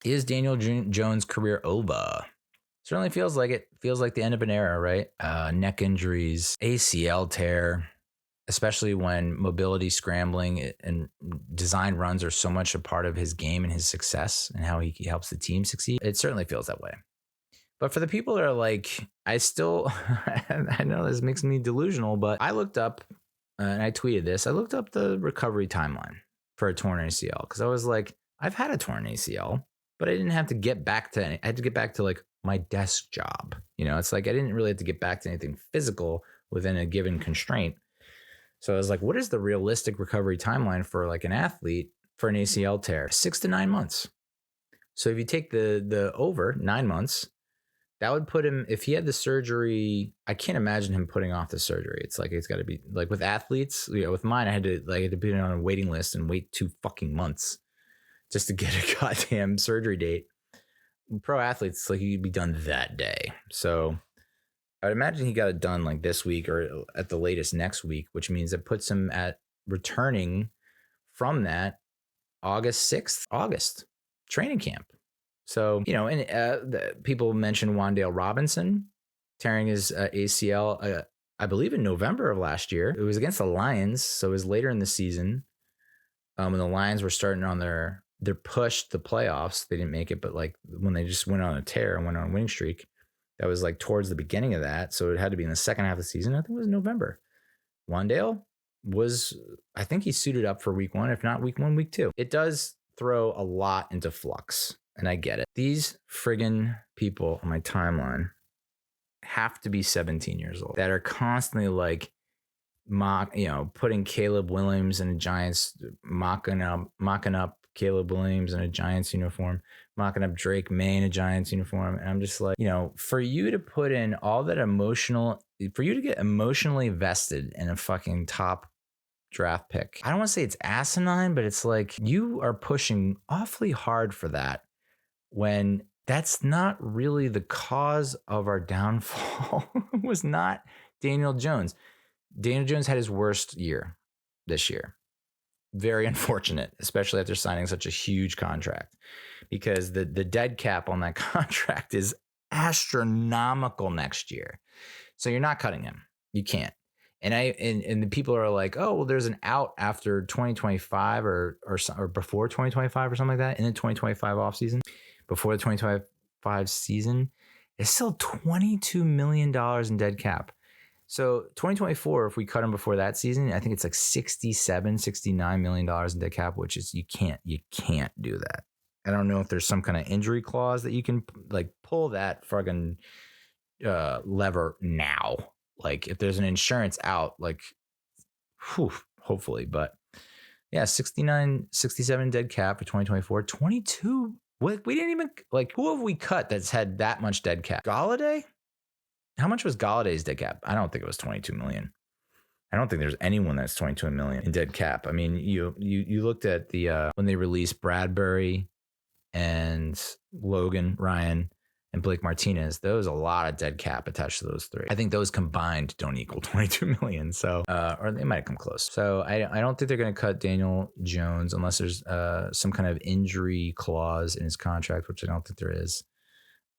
Is Daniel Jones' career over? Certainly feels like it. Feels like the end of an era, right? Neck injuries, ACL tear, especially when mobility, scrambling, and design runs are so much a part of his game and his success and how he helps the team succeed. It certainly feels that way. But for the people that are like, I know this makes me delusional, but I looked up, and I tweeted this, I looked up the recovery timeline for a torn ACL because I was like, I've had a torn ACL, but I didn't have to get back to I had to get back to like my desk job. It's like I didn't really have to get back to anything physical within a given constraint. So I was like, what is the realistic recovery timeline for like an athlete for an ACL tear? 6 to 9 months. So if you take the over 9 months, that would put him, if he had the surgery, I can't imagine him putting off the surgery. It's like, it's got to be like with athletes, with mine, I had to be on a waiting list and wait 2 fucking months just to get a goddamn surgery date. Pro athletes, like he'd be done that day. So I would imagine he got it done like this week or at the latest next week, which means it puts him at returning from that August 6th, training camp. So, and people mentioned Wan'Dale Robinson tearing his ACL, I believe in November of last year. It was against the Lions, so it was later in the season when the Lions were starting on their push to the playoffs. They didn't make it, but like when they just went on a tear and went on a winning streak, that was like towards the beginning of that. So it had to be in the second half of the season. I think it was November. Wan'Dale I think he suited up for week 1, if not week 1, week 2. It does throw a lot into flux. And I get it. These friggin' people on my timeline have to be 17 years old that are constantly like putting Caleb Williams in a Giants, mocking up Caleb Williams in a Giants uniform, mocking up Drake May in a Giants uniform. And I'm just like, for you to put in all that for you to get emotionally vested in a fucking top draft pick, I don't want to say it's asinine, but it's like you are pushing awfully hard for that, when that's not really the cause of our downfall. It was not Daniel Jones. Daniel Jones had his worst year this year. Very unfortunate, especially after signing such a huge contract, because the dead cap on that contract is astronomical next year. So you're not cutting him. You can't. And the people are like, oh, well, there's an out after 2025 or before 2025 or something like that in the 2025 offseason. Before the 2025 season, it's still $22 million in dead cap. So 2024, if we cut him before that season, I think it's like $69 million in dead cap, which is you can't do that. I don't know if there's some kind of injury clause that you can like pull that fucking lever now. Like if there's an insurance out, like hopefully, but yeah, 67 dead cap for 2024, 22. We didn't even like, who have we cut that's had that much dead cap? Galladay? How much was Galladay's dead cap? I don't think it was 22 million. I don't think there's anyone that's 22 million in dead cap. I mean, you looked at the when they released Bradbury and Logan Ryan and Blake Martinez, there was a lot of dead cap attached to those three. I think those combined don't equal 22 million. So, or they might come close. So I don't think they're going to cut Daniel Jones unless there's some kind of injury clause in his contract, which I don't think there is.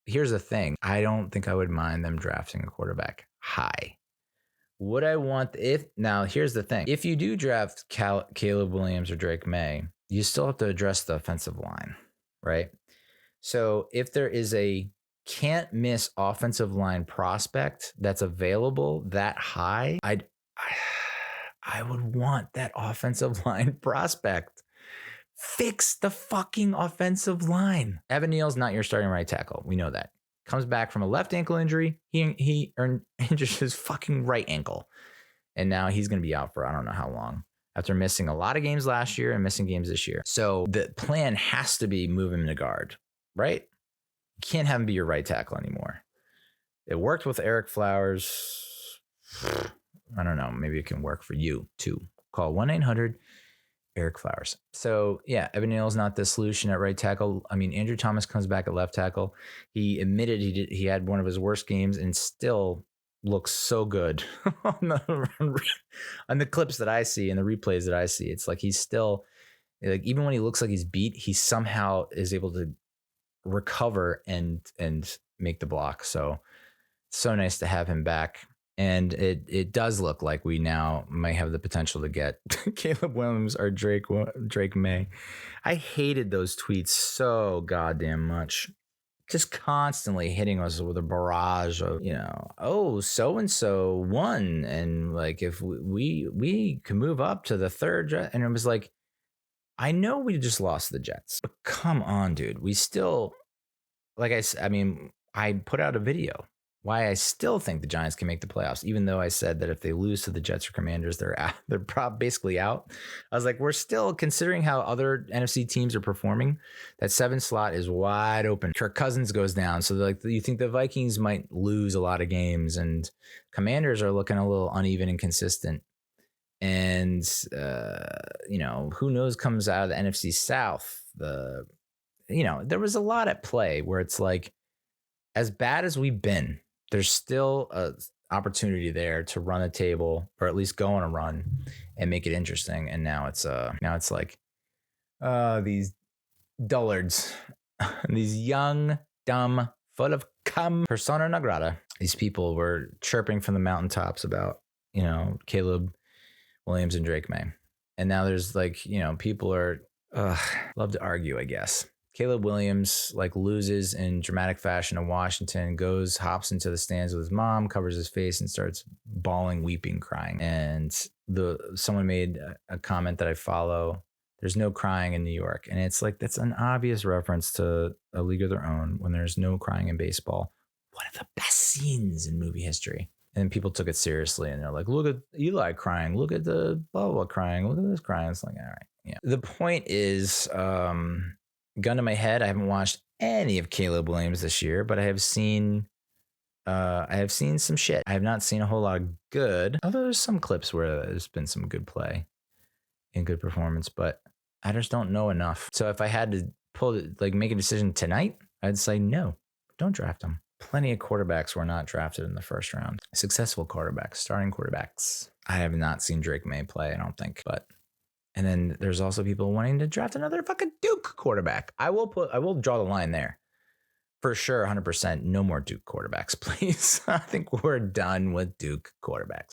Here's the thing. I don't think I would mind them drafting a quarterback high. Would I want now here's the thing. If you do draft Caleb Williams or Drake May, you still have to address the offensive line, right? So if there is a can't miss offensive line prospect that's available that high, I would want that offensive line prospect. Fix the fucking offensive line. Evan Neal's not your starting right tackle. We know that. Comes back from a left ankle injury. He injured his fucking right ankle. And now he's going to be out for I don't know how long, after missing a lot of games last year and missing games this year. So the plan has to be move him to guard, right? You can't have him be your right tackle anymore. It worked with Eric Flowers. I don't know. Maybe it can work for you too. Call 1-800 Eric Flowers. So yeah, Evan Neal's not the solution at right tackle. I mean, Andrew Thomas comes back at left tackle. He admitted he had one of his worst games and still looks so good on the clips that I see and the replays that I see. It's like he's still, like, even when he looks like he's beat, he somehow is able to recover and make the block. So nice to have him back. And it does look like we now might have the potential to get Caleb Williams or Drake May. I hated those tweets so goddamn much. Just constantly hitting us with a barrage of, oh, so-and-so won. And like, if we can move up to the third. And it was like, I know we just lost the Jets, but come on, dude. We still, like I put out a video why I still think the Giants can make the playoffs, even though I said that if they lose to the Jets or Commanders, they're basically out. I was like, we're still considering how other NFC teams are performing. That 7 slot is wide open. Kirk Cousins goes down. So like, you think the Vikings might lose a lot of games, and Commanders are looking a little uneven and consistent. And, who knows comes out of the NFC South. There was a lot at play where it's like, as bad as we've been, there's still a opportunity there to run a table, or at least go on a run and make it interesting. And now it's like these dullards, these young, dumb, full of cum, persona non grata. These people were chirping from the mountaintops about, Caleb Williams and Drake May. And now there's like, people are love to argue, I guess. Caleb Williams like loses in dramatic fashion in Washington, hops into the stands with his mom, covers his face, and starts bawling, weeping, crying. And someone made a comment that I follow. There's no crying in New York. And it's like, that's an obvious reference to A League of Their Own, when there's no crying in baseball. One of the best scenes in movie history. And people took it seriously, and they're like, look at Eli crying, look at the blah, blah, blah crying, look at this crying. It's like, all right. Yeah. The point is, gun to my head, I haven't watched any of Caleb Williams this year, but I have seen some shit. I have not seen a whole lot of good, although there's some clips where there's been some good play and good performance, but I just don't know enough. So if I had to make a decision tonight, I'd say no, don't draft him. Plenty of quarterbacks were not drafted in the first round. Successful quarterbacks, starting quarterbacks. I have not seen Drake May play, I don't think, but. And then there's also people wanting to draft another fucking Duke quarterback. I will draw the line there. For sure, 100%. No more Duke quarterbacks, please. I think we're done with Duke quarterbacks.